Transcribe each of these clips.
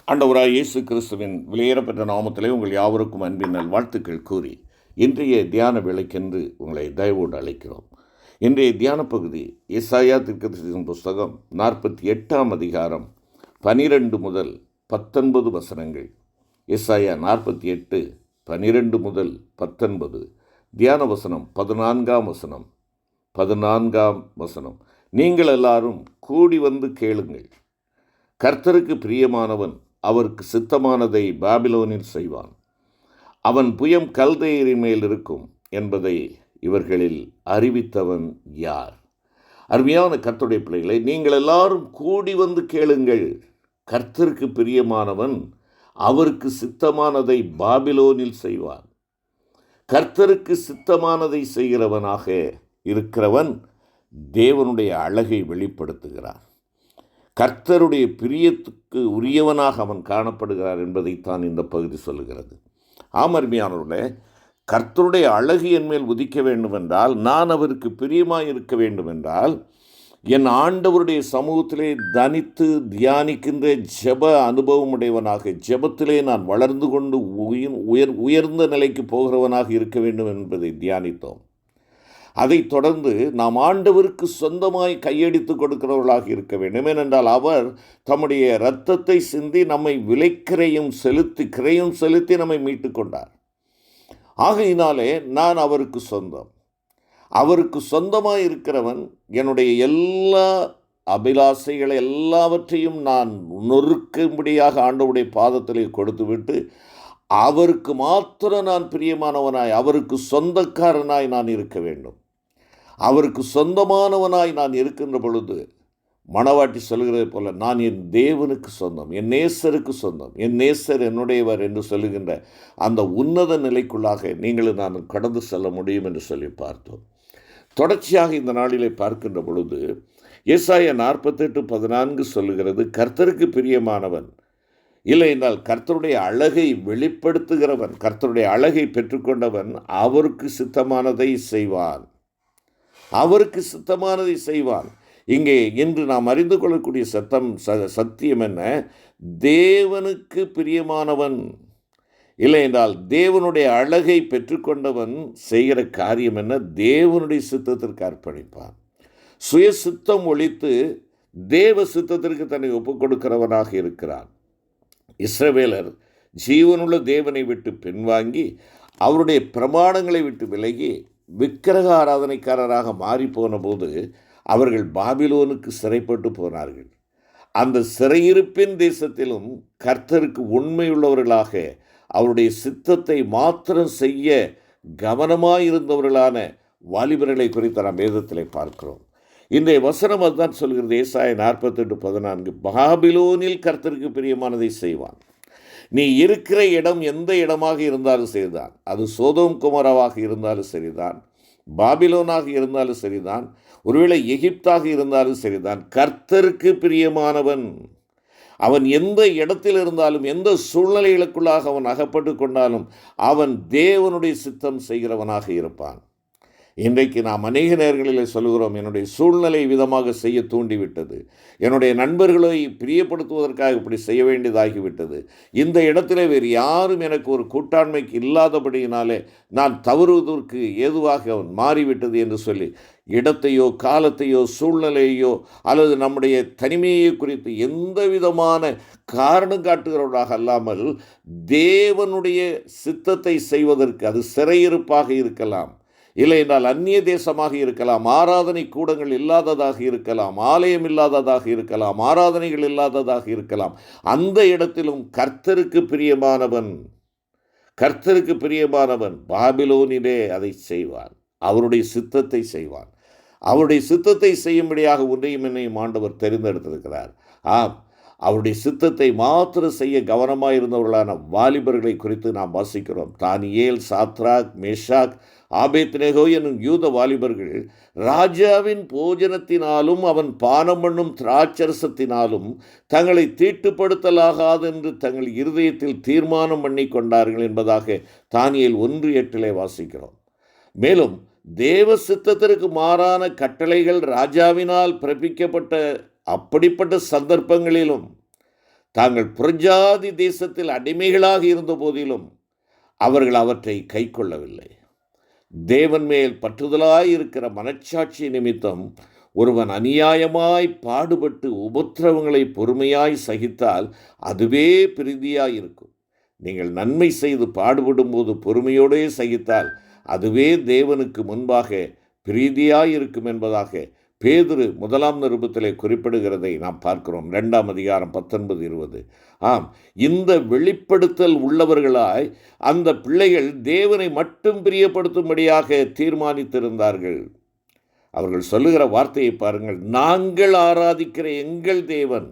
ஆண்டவராய் இயேசு கிறிஸ்துவின் விலையேறப்பெற்ற நாமத்திலே உங்கள் யாவருக்கும் அன்பின் நல்வாழ்த்துக்கள் கூறி இன்றைய தியான வேளைக்கென்று உங்களை தயவோடு அழைக்கிறோம். இன்றைய தியான பகுதி ஏசாயா தீர்க்கதரிசியின் புஸ்தகம் 48ஆம் அதிகாரம் 12 முதல் 19 வசனங்கள். ஏசாயா 48 12 முதல் 19. தியான வசனம் 14ஆம் வசனம். 14ஆம் வசனம். நீங்கள் எல்லாரும் கூடி வந்து கேளுங்கள். கர்த்தருக்கு பிரியமானவன் அவருக்கு சித்தமானதை பாபிலோனில் செய்வான். அவன் புயம் கல்தேயரின் மேல் இருக்கும் என்பதை இவர்களில் அறிவித்தவன் யார்? அருமையான கர்த்தருடைய பிள்ளைகளை, நீங்கள் எல்லாரும் கூடி வந்து கேளுங்கள். கர்த்தருக்கு பிரியமானவன் அவருக்கு சித்தமானதை பாபிலோனில் செய்வான். கர்த்தருக்கு சித்தமானதை செய்கிறவனாக இருக்கிறவன் தேவனுடைய அழகை வெளிப்படுத்துகிறார். கர்த்தருடைய பிரியத்துக்கு உரியவனாக அவன் காணப்படுகிறார் என்பதைத்தான் இந்த பகுதி சொல்லுகிறது. அருமையானவர்களே, கர்த்தருடைய அழகு என் மேல் உதிக்க வேண்டுமென்றால், நான் அவருக்கு பிரியமாக இருக்க வேண்டுமென்றால், என் ஆண்டவருடைய சமூகத்திலே தனித்து தியானிக்கின்ற ஜெப அனுபவமுடையவனாக, ஜெபத்திலே நான் வளர்ந்து கொண்டு உயர்ந்த நிலைக்கு போகிறவனாக இருக்க வேண்டும் என்பதை தியானித்தோம். அதைத் தொடர்ந்து நாம் ஆண்டவருக்கு சொந்தமாய் கையடித்து கொடுக்கிறவர்களாக இருக்க வேண்டும். ஏனென்றால் அவர் தம்முடைய இரத்தத்தை சிந்தி நம்மை விலைக்கிரையும் செலுத்தி நம்மை மீட்டு கொண்டார். ஆகையினாலே நான் அவருக்கு சொந்தம். அவருக்கு சொந்தமாய் இருக்கிறவன் என்னுடைய எல்லா அபிலாசைகளை எல்லாவற்றையும் நான் நொறுக்கும்படியாக ஆண்டவருடைய பாதத்திலே கொடுத்துவிட்டு, அவருக்கு மாத்திரம் நான் பிரியமானவனாய், அவருக்கு சொந்தக்காரனாய் நான் இருக்க வேண்டும். அவருக்கு சொந்தமானவனாய் நான் இருக்கின்ற பொழுது, மணவாட்டி சொல்கிறது போல, நான் என் தேவனுக்கு சொந்தம், என் நேசருக்கு சொந்தம், என் நேசர் என்னுடையவர் என்று சொல்லுகின்ற அந்த உன்னத நிலைக்குள்ளாக நீங்களும் நான் கடந்து செல்ல முடியும் என்று சொல்லி பார்த்தோம். தொடர்ச்சியாக இந்த நாளிலே பார்க்கின்ற பொழுது ஏசாயா 48:14 சொல்லுகிறது, கர்த்தருக்கு பிரியமானவன், இல்லை என்றால் கர்த்தருடைய அழகை வெளிப்படுத்துகிறவன், கர்த்தருடைய அழகை பெற்றுக்கொண்டவன் அவருக்கு சித்தமானதை செய்வான். அவருக்கு சித்தமானதை செய்வான். இங்கே இன்று நாம் அறிந்து கொள்ளக்கூடிய சத்தியம் என்ன? தேவனுக்கு பிரியமானவன், இல்லை என்றால் தேவனுடைய அழகை பெற்றுக்கொண்டவன் செய்கிற காரியம் என்ன? தேவனுடைய சித்தத்திற்கு அர்ப்பணிப்பான். சுய சித்தம் ஒழித்து தேவ சித்தத்திற்கு தன்னை ஒப்புக் கொடுக்கிறவனாக இருக்கிறான். இஸ்ரவேலர் ஜீவனுள்ள தேவனை விட்டு பின்வாங்கி அவருடைய பிரமாணங்களை விட்டு விலகி விக்கிரக ஆராதனைக்காரராக மாறிப்போன போது அவர்கள் பாபிலோனுக்கு சிறைப்பட்டு போனார்கள். அந்த சிறையிருப்பின் தேசத்திலும் கர்த்தருக்கு உண்மையுள்ளவர்களாக அவருடைய சித்தத்தை மாத்திரம் செய்ய கவனமாயிருந்தவர்களான வாலிபர்களை குறித்து நாம் வேதத்திலே பார்க்கிறோம். இன்றைய வசனம் அதுதான் சொல்கிறது. ஏசாயா 48:14, பாபிலோனில் கர்த்தருக்கு பிரியமானதை செய்வான். நீ இருக்கிற இடம் எந்த இடமாக இருந்தாலும் சரிதான், அது சோதோம் குமராவாக இருந்தாலும் சரிதான், பாபிலோனாக இருந்தாலும் சரிதான், ஒருவேளை எகிப்தாக இருந்தாலும் சரிதான், கர்த்தருக்கு பிரியமானவன் அவன் எந்த இடத்தில் இருந்தாலும், எந்த சூழ்நிலைகளுக்குள்ளாக அவன் அகப்பட்டு கொண்டாலும் அவன் தேவனுடைய சித்தம் செய்கிறவனாக இருப்பான். இன்றைக்கு நாம் அநேக நேரங்களில் சொல்கிறோம், என்னுடைய சூழ்நிலை விதமாக செய்ய தூண்டிவிட்டது, என்னுடைய நண்பர்களை பிரியப்படுத்துவதற்காக இப்படி செய்ய வேண்டியதாகிவிட்டது, இந்த இடத்துல வேறு யாரும் எனக்கு ஒரு கூட்டாண்மைக்கு இல்லாதபடியினாலே நான் தவறுவதற்கு ஏதுவாக மாறிவிட்டது என்று சொல்லி இடத்தையோ காலத்தையோ சூழ்நிலையோ அல்லது நம்முடைய தனிமையை குறித்து எந்த விதமான காரணம் காட்டுகிறவர்களாக அல்லாமல் தேவனுடைய சித்தத்தை செய்வதற்கு, அது சிறையிருப்பாக இருக்கலாம், இல்லை என்றால் அந்நிய தேசமாக இருக்கலாம், ஆராதனை கூடங்கள் இல்லாததாக இருக்கலாம், ஆலயம் இல்லாததாக இருக்கலாம், ஆராதனைகள் இல்லாததாக இருக்கலாம், அந்த இடத்திலும் கர்த்தருக்கு பிரியமானவன் பாபிலோனிலே அதை செய்வான். அவருடைய சித்தத்தை செய்வான். அவருடைய சித்தத்தை செய்யும்படியாக உன்னையும் என்னையும் ஆண்டவர் தெரிந்தெடுத்திருக்கிறார். அவருடைய சித்தத்தை மாத்திரம் செய்ய கவனமாக இருந்தவர்களான வாலிபர்களை குறித்து நாம் வாசிக்கிறோம். தானியேல், சாத்ராக், மேஷாக், ஆபேத்நேகோ என்னும் யூத வாலிபர்கள் ராஜாவின் போஜனத்தினாலும் அவன் பானம் பண்ணும் திராட்சரசத்தினாலும் தங்களை தீட்டுப்படுத்தலாகாது என்று தங்கள் இருதயத்தில் தீர்மானம் பண்ணி கொண்டார்கள் என்பதாக தானியேல் 1:8 வாசிக்கிறோம். மேலும் தேவ சித்தத்திற்கு மாறான கட்டளைகள் ராஜாவினால் பிறப்பிக்கப்பட்ட அப்படிப்பட்ட சந்தர்ப்பங்களிலும் தாங்கள் புறஜாதி தேசத்தில் அடிமைகளாக இருந்த போதிலும் அவர்கள் அவற்றை கைக்கொள்ளவில்லை. தேவன் மேல் பற்றுதலாய் இருக்கிற மனச்சாட்சி நிமித்தம் ஒருவன் அநியாயமாய் பாடுபட்டு உபத்திரவங்களை பொறுமையாய் சகித்தால் அதுவே பிரீதியாயிருக்கும். நீங்கள் நன்மை செய்து பாடுபடும் போது பொறுமையோடே சகித்தால் அதுவே தேவனுக்கு முன்பாக பிரீதியாயிருக்கும் என்பதாக பேதுரு 1 நிருபத்திலே குறிப்பிடுகிறதை நாம் பார்க்கிறோம். 2 அதிகாரம் 19-20. ஆம், இந்த வெளிப்படுத்தல் உள்ளவர்களாய் அந்த பிள்ளைகள் தேவனை மட்டும் பிரியப்படுத்தும்படியாக தீர்மானித்திருந்தார்கள். அவர்கள் சொல்லுகிற வார்த்தையை பாருங்கள். நாங்கள் ஆராதிக்கிற எங்கள் தேவன்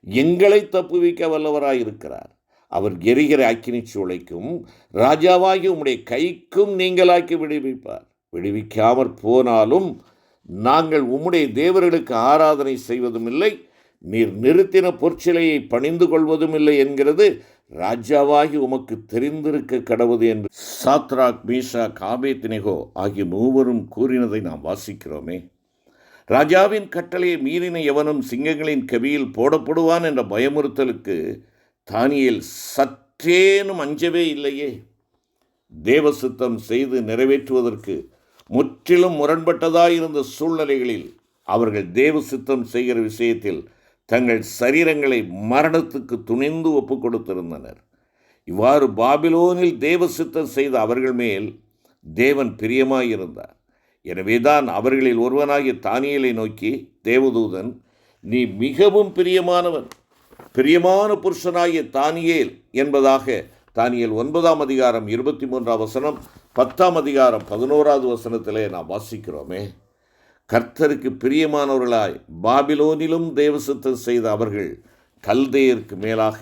எங்களை தப்புவிக்க வல்லவராயிருக்கிறார். அவர் எரிகிற அக்கினி சூளைக்கும் ராஜாவாகி உம்முடைய கைக்கும் நீங்களாக்கி விடுவிப்பார். விடுவிக்காமற் போனாலும் நாங்கள் உம்முடைய தேவர்களுக்கு ஆராதனை செய்வதும் இல்லை, நீர் நிறுத்தின பொற்சிலையை பணிந்து கொள்வதும் இல்லை என்கிறது ராஜாவாகி உமக்கு தெரிந்திருக்க கடவுது என்று சாத்ராக், மீஷாக், ஆபேத்நேகோ ஆகிய 3 கூறினதை நாம் வாசிக்கிறோமே. ராஜாவின் கட்டளையை மீறின எவனும் சிங்கங்களின் கவியில் போடப்படுவான் என்ற பயமுறுத்தலுக்கு தானியேல் சற்றேனும் அஞ்சவே இல்லையே. தேவசித்தம் செய்து நிறைவேற்றுவதற்கு முற்றிலும் முரண்பட்டதாயிருந்த சூழ்நிலைகளில் அவர்கள் தேவசித்தம் செய்கிற விஷயத்தில் தங்கள் சரீரங்களை மரணத்துக்கு துணிந்து ஒப்பு கொடுத்திருந்தனர். இவ்வாறு பாபிலோனில் தேவசித்தம் செய்த அவர்கள் மேல் தேவன் பிரியமாயிருந்தார். எனவேதான் அவர்களில் ஒருவனாகிய தானியேலை நோக்கி தேவதூதன், நீ மிகவும் பிரியமான புருஷனாகிய தானியேல் என்பதாக தானியேல் 9 அதிகாரம் 23 10 அதிகாரம் 11 நாம் வாசிக்கிறோமே. கர்த்தருக்கு பிரியமானவர்களாய் பாபிலோனிலும் தேவசித்தம் செய்த அவர்கள் கல்தேயருக்கு மேலாக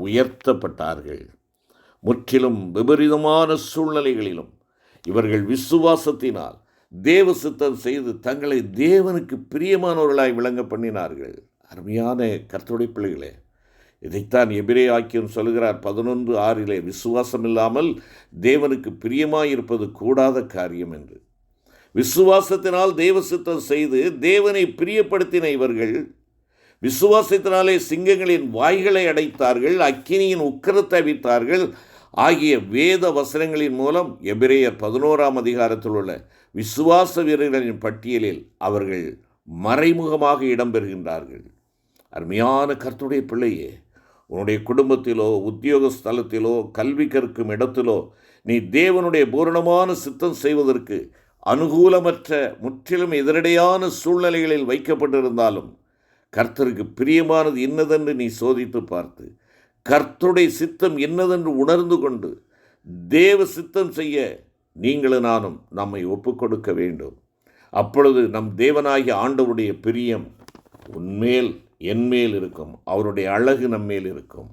உயர்த்தப்பட்டார்கள். முற்றிலும் விபரீதமான சூழ்நிலைகளிலும் இவர்கள் விசுவாசத்தினால் தேவசித்தம் செய்து தங்களை தேவனுக்கு பிரியமானவர்களாய் விளங்க பண்ணினார்கள். அருமையான கர்த்தருடைய பிள்ளைகளே, இதைத்தான் எபிரேயர் சொல்கிறார் 11:6. விசுவாசம் இல்லாமல் தேவனுக்கு பிரியமாயிருப்பது கூடாத காரியம் என்று. விசுவாசத்தினால் தேவசித்தம் செய்து தேவனை பிரியப்படுத்தின இவர்கள் விசுவாசத்தினாலே சிங்கங்களின் வாய்களை அடைத்தார்கள், அக்கினியின் உக்கிரத்தை அவித்தார்கள் ஆகிய வேத வசனங்களின் மூலம் எபிரேயர் 11 அதிகாரத்தில் உள்ள விசுவாச வீரர்களின் பட்டியலில் அவர்கள் மறைமுகமாக இடம்பெறுகின்றார்கள். அருமையான கர்த்தருடைய பிள்ளையே, உன்னுடைய குடும்பத்திலோ உத்தியோக ஸ்தலத்திலோ கல்வி கற்கும் இடத்திலோ நீ தேவனுடைய பூரணமான சித்தம் செய்வதற்கு அனுகூலமற்ற முற்றிலும் எதிரடையான சூழ்நிலைகளில் வைக்கப்பட்டிருந்தாலும் கர்த்தருக்கு பிரியமானது என்னதென்று நீ சோதித்து பார்த்து கர்த்தருடைய சித்தம் என்னதென்று உணர்ந்து கொண்டு தேவ சித்தம் செய்ய நீங்களும் நானும் நம்மை ஒப்புக்கொடுக்க வேண்டும். அப்பொழுது நம் தேவனாகிய ஆண்டவருடைய பிரியம் உன்மேல் என்மேல் இருக்கும், அவருடைய அழகு நம்மேல் இருக்கும்.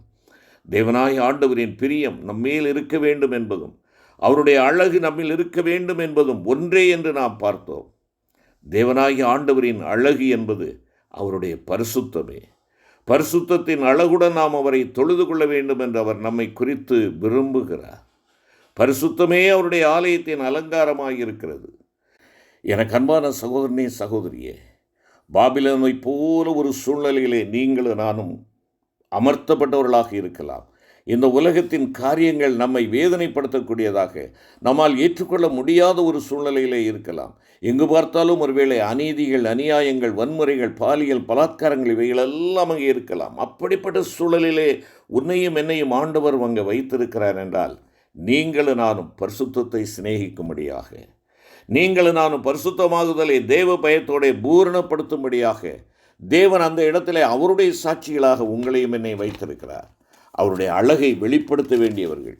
தேவனாகிய ஆண்டவரின் பிரியம் நம்மேல் இருக்க வேண்டும் என்பதும் அவருடைய அழகு நம்மில் இருக்க வேண்டும் என்பதும் ஒன்றே என்று நாம் பார்த்தோம். தேவனாகிய ஆண்டவரின் அழகு என்பது அவருடைய பரிசுத்தமே. பரிசுத்தத்தின் அழகுடன் நாம் அவரை தொழுது கொள்ள வேண்டும் என்று அவர் நம்மை குறித்து விரும்புகிறார். பரிசுத்தமே அவருடைய ஆலயத்தின் அலங்காரமாக இருக்கிறது. எனக்கு அன்பான சகோதரனே, சகோதரியே, பாபிலோனை போல ஒரு சூழ்நிலையிலே நீங்களும் நானும் அமர்த்தப்பட்டவர்களாக இருக்கலாம். இந்த உலகத்தின் காரியங்கள் நம்மை வேதனைப்படுத்தக்கூடியதாக, நம்மால் ஏற்றுக்கொள்ள முடியாத ஒரு சூழ்நிலையிலே இருக்கலாம். எங்கு பார்த்தாலும் ஒருவேளை அநீதிகள், அநியாயங்கள், வன்முறைகள், பாலியல் பலாத்காரங்கள் இவைகளெல்லாம் அங்கே இருக்கலாம். அப்படிப்பட்ட சூழலிலே உன்னையும் என்னையும் ஆண்டவர் அங்கே வைத்திருக்கிறார் என்றால் நீங்களும் நானும் பரிசுத்தத்தை சிநேகிக்கும்படியாக, நீங்களும் நானும் பரிசுத்தமாகுதலை தேவ பயத்தோടെ பூரணப்படுத்தும்படியாக தேவன் அந்த இடத்திலே அவருடைய சாட்சிகளாக உங்களையும் என்னை வைத்திருக்கிறார். அவருடைய அழகை வெளிப்படுத்த வேண்டியவர்கள்.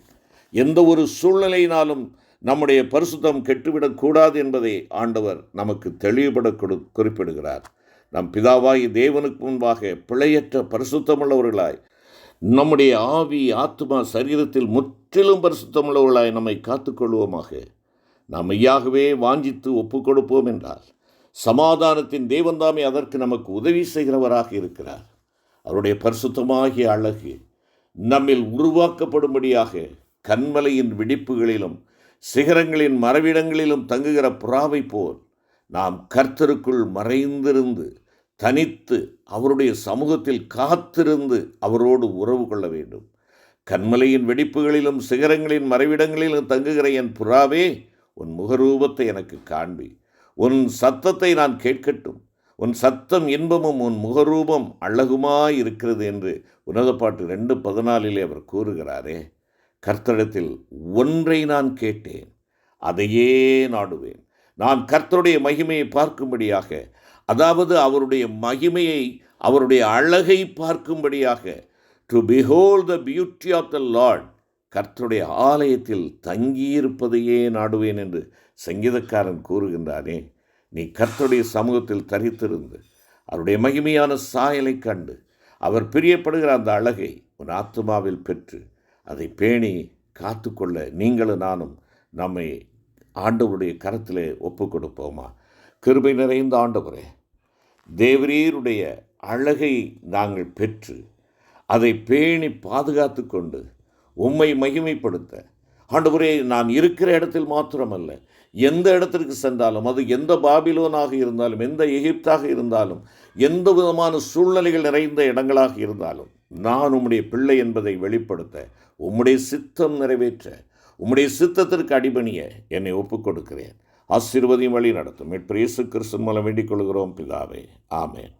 எந்த ஒரு சூழ்நிலையினாலும் நம்முடைய பரிசுத்தம் கெட்டுவிடக்கூடாது என்பதை ஆண்டவர் நமக்கு தெளிவுபட குறிப்பிடுகிறார். நம் பிதாவாகி தேவனுக்கு முன்பாக பிழையற்ற பரிசுத்தமுள்ளவர்களாய், நம்முடைய ஆவி, ஆத்மா, சரீரத்தில் முற்றிலும் பரிசுத்தமுள்ளவர்களாய் நம்மை காத்துக்கொள்வோமாக. நாம் மெய்யாகவே வாஞ்சித்து ஒப்புக் கொடுப்போம் என்றால் சமாதானத்தின் தேவன்தாமே அதற்கு நமக்கு உதவி செய்கிறவராக இருக்கிறார். அவருடைய பரிசுத்தமாகிய அழகு நம்மில் உருவாக்கப்படும்படியாக கன்மலையின் வெடிப்புகளிலும் சிகரங்களின் மறைவிடங்களிலும் தங்குகிற புறாவை போல் நாம் கர்த்தருக்குள் மறைந்திருந்து தனித்து அவருடைய சமூகத்தில் காத்திருந்து அவரோடு உறவு கொள்ள வேண்டும். கன்மலையின் வெடிப்புகளிலும் சிகரங்களின் மறைவிடங்களிலும் தங்குகிற என் புறாவே, உன் முகரூபத்தை எனக்கு காண்பி. உன் சத்தத்தை நான் கேட்கட்டும். உன் சத்தம் இன்பமும் உன் முகரூபம் அழகுமாய் இருக்கிறது என்று உன்னத பாட்டு 2:14 அவர் கூறுகிறாரே. கர்த்தரிடத்தில் ஒன்றை நான் கேட்டேன், அதையே நாடுவேன். நான் கர்த்தருடைய மகிமையை பார்க்கும்படியாக, அதாவது அவருடைய மகிமையை, அவருடைய அழகை பார்க்கும்படியாக, to behold the beauty of the Lord, கர்த்தருடைய ஆலயத்தில் தங்கியிருப்பதையே நாடுவேன் என்று சங்கீதக்காரன் கூறுகின்றானே. நீ கர்த்தருடைய சமூகத்தில் தரித்திருந்து அவருடைய மகிமையான சாயலை கண்டு அவர் பிரியப்படுகிற அந்த அழகை உன் ஆத்துமாவில் பெற்று அதை பேணி காத்துக்கொள்ள நீங்களும் நானும் நம்மை ஆண்டவருடைய கரத்திலே ஒப்பு கொடுப்போமா? கிருபை நிறைந்த ஆண்டவரே, தேவரீருடைய அழகை நாங்கள் பெற்று அதை பேணி பாதுகாத்து கொண்டு உம்மை மகிமைப்படுத்த, ஆண்டவரே, நான் இருக்கிற இடத்தில் மாத்திரமல்ல, எந்த இடத்திற்கு சென்றாலும், அது எந்த பாபிலோனாக இருந்தாலும், எந்த எகிப்தாக இருந்தாலும், எந்த விதமான சூழ்நிலைகள் நிறைந்த இடங்களாக இருந்தாலும், நான் உம்முடைய பிள்ளை என்பதை வெளிப்படுத்த, உம்முடைய சித்தம் நிறைவேற்ற, உம்முடைய சித்தத்திற்கு அடிபணிய என்னை ஒப்புக் கொடுக்கிறேன். ஆசீர்வதியும் வழி நடத்தும். மீட்பர் இயேசு கிறிஸ்து மூலம் வேண்டிக் கொள்கிறோம் பிதாவே. ஆமென்.